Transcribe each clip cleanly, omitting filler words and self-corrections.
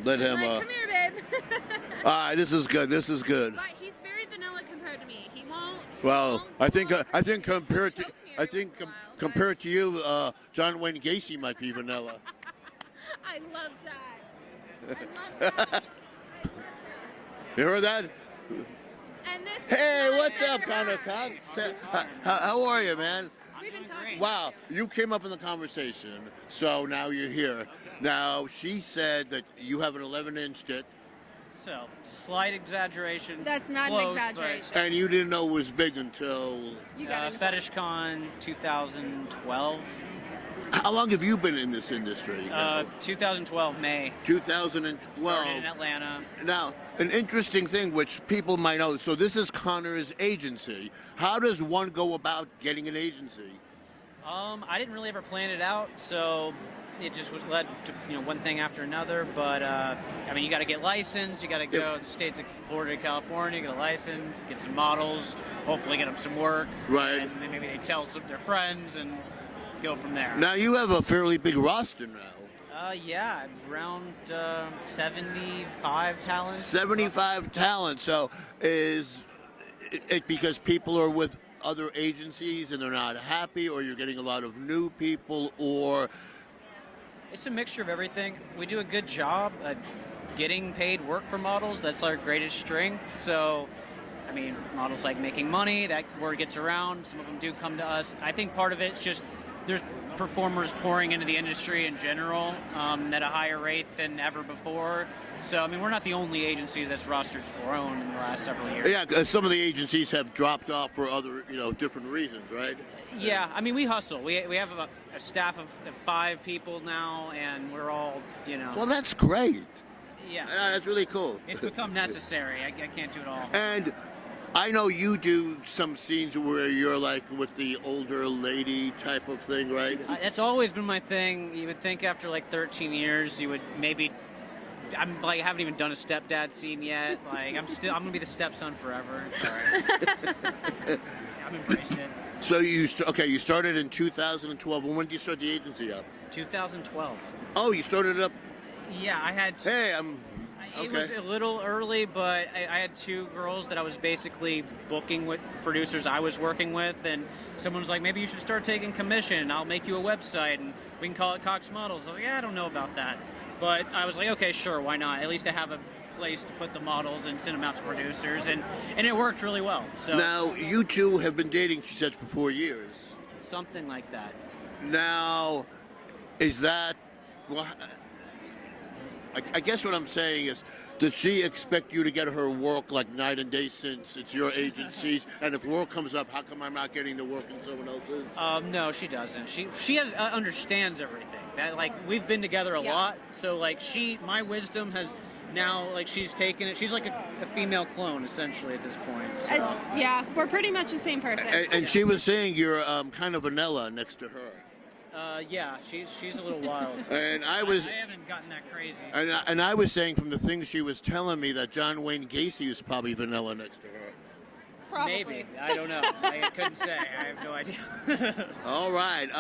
Let him. Like, come here, babe. All right, this is good. This is good. But he's very vanilla compared to me. He won't. Well, he I think won't compared to choke me every once in a while, compared to you, John Wayne Gacy might be vanilla. I love that. I love that. You heard that? And this. Hey, is what's my up, Connor other Cox? How are you, man? We've been talking. Wow, you came up in the conversation, so now you're here. Now, she said that you have an 11-inch dick, So, slight exaggeration. That's not close, an exaggeration. and you didn't know it was big until... You But, got it. FetishCon 2012. How long have you been in this industry? 2012 May. 2012. Started in Atlanta. Now, an interesting thing which people might know. So this is Connor's agency. How does one go about getting an agency? I didn't really ever plan it out, so it just was led to one thing after another. But I mean, you got to get licensed. You got to go to the states of Florida, California, get a license, get some models, hopefully get them some work. Right. And then maybe they tell some of their friends and go from there. Now you have a fairly big roster now. Yeah, around 75 talents. 75 talent. So is it because people are with other agencies and they're not happy, or you're getting a lot of new people, or... It's a mixture of everything. We do a good job at getting paid work for models. That's our greatest strength. So, I mean, models like making money. That word gets around. Some of them do come to us. I think part of it's just there's performers pouring into the industry in general at a higher rate than ever before. So, I mean, we're not the only agencies that's roster's grown in the last several years. Yeah, some of the agencies have dropped off for other, different reasons, right? Yeah, I mean, we hustle. We have a staff of 5 people now, and we're all, Well, that's great. Yeah. That's really cool. It's become necessary. I can't do it all. And I know you do some scenes where you're like with the older lady type of thing, right? That's always been my thing. You would think after like 13 years, you would maybe. I'm like, I haven't even done a stepdad scene yet. Like, I'm gonna be the stepson forever. It's all right. I'm embracing it. So you started in 2012. And when did you start the agency up? 2012. Oh, you started it up. Yeah, I had. Hey, It was a little early, but I had 2 girls that I was basically booking with producers I was working with, and someone was like, maybe you should start taking commission. I'll make you a website, and we can call it Cox Models. I was like, yeah, I don't know about that. But I was like, okay, sure, why not? At least I have a place to put the models and send them out to producers, and it worked really well. So now, you two have been dating, she said, for 4 years. Something like that. Now, is that... Well, I guess what I'm saying is, does she expect you to get her work like night and day since it's your agencies? And if work comes up, how come I'm not getting the work in someone else's? No, she doesn't. She understands everything. That like we've been together a lot, so like my wisdom has now like she's taken it. She's like a female clone essentially at this point. So. Yeah, we're pretty much the same person. And she was saying you're kind of vanilla next to her. Yeah, she's a little wild. And I haven't gotten that crazy. And I was saying from the things she was telling me that John Wayne Gacy is probably vanilla next to her. Probably. Maybe. I don't know. I couldn't say. I have no idea. All right.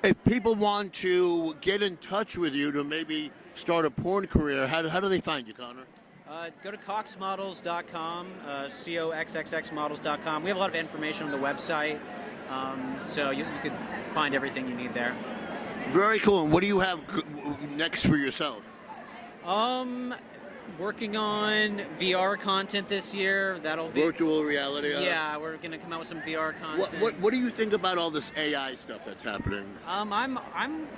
If people want to get in touch with you to maybe start a porn career, how do they find you, Connor? Go to coxmodels.com, coxxxmodels.com. We have a lot of information on the website. So you can find everything you need there. Very cool. And what do you have next for yourself? Working on VR content this year. That'll be virtual reality. Yeah, we're gonna come out with some VR content. What do you think about all this AI stuff that's happening? I'm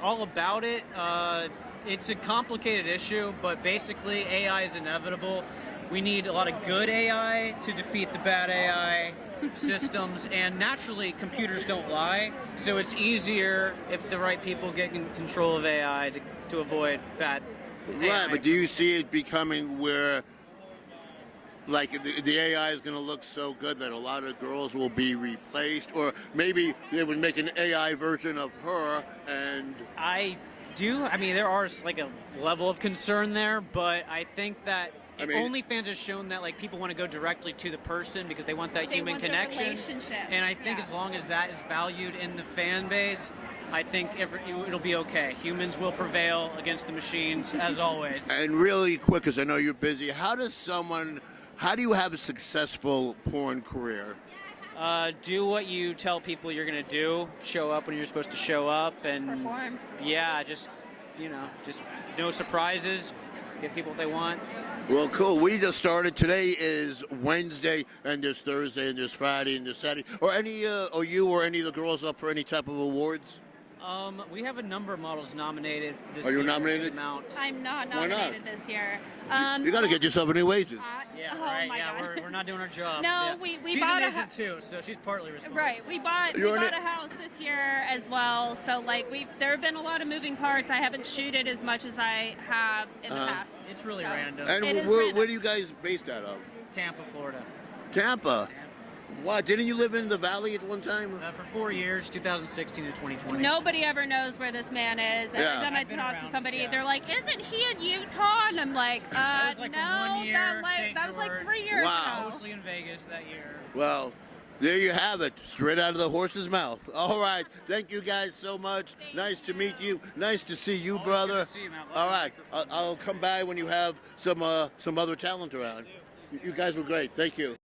all about it. It's a complicated issue, but basically AI is inevitable. We need a lot of good AI to defeat the bad AI systems, and naturally computers don't lie, so it's easier if the right people get in control of AI to avoid bad AI. Right, but do you see it becoming where like the AI is going to look so good that a lot of girls will be replaced, or maybe they would make an AI version of her? And I mean, there are like a level of concern there, but I think that I mean, OnlyFans has shown that like people want to go directly to the person because they want that They human want the connection. relationship. And I think Yeah. as long as that is valued in the fan base, I think it'll be okay. Humans will prevail against the machines as always. and really quick, because I know you're busy. How do you have a successful porn career? Do what you tell people you're gonna do. Show up when you're supposed to show up, and Perform. yeah, just just no surprises. Give people what they want. Well, cool. We just started. Today is Wednesday, and there's Thursday, and there's Friday, and there's Saturday. Or or you or any of the girls up for any type of awards? We have a number of models nominated this Are you year. nominated? Good amount. I'm not Why not? nominated this year. You got to get yourself a new agent. Yeah, oh right. my Yeah, God. we're not doing our job. No, Yeah. we she's bought an a agent too, so she's partly responsible. Right, we bought You're in a it? house this year as well. So like there have been a lot of moving parts. I haven't shooted as much as I have in the past. It's really So- random. And It is where random. are you guys based out of? Tampa, Florida. Tampa. What? Didn't you live in the Valley at one time? For 4 years, 2016 to 2020. Nobody ever knows where this man is. Every Yeah. time I I've been talk to around, somebody, yeah. they're like, "Isn't he in Utah?" And I'm like, was like a no, 1 year, that was like St. 3 years Wow. ago." Mostly in Vegas that year. Well, there you have it, straight out of the horse's mouth. All right, thank you guys so much. Nice to meet you. Nice to see you, Always brother. good to see you, man. Love All the right, I'll come by when you have some other talent around. You guys were great. Thank you.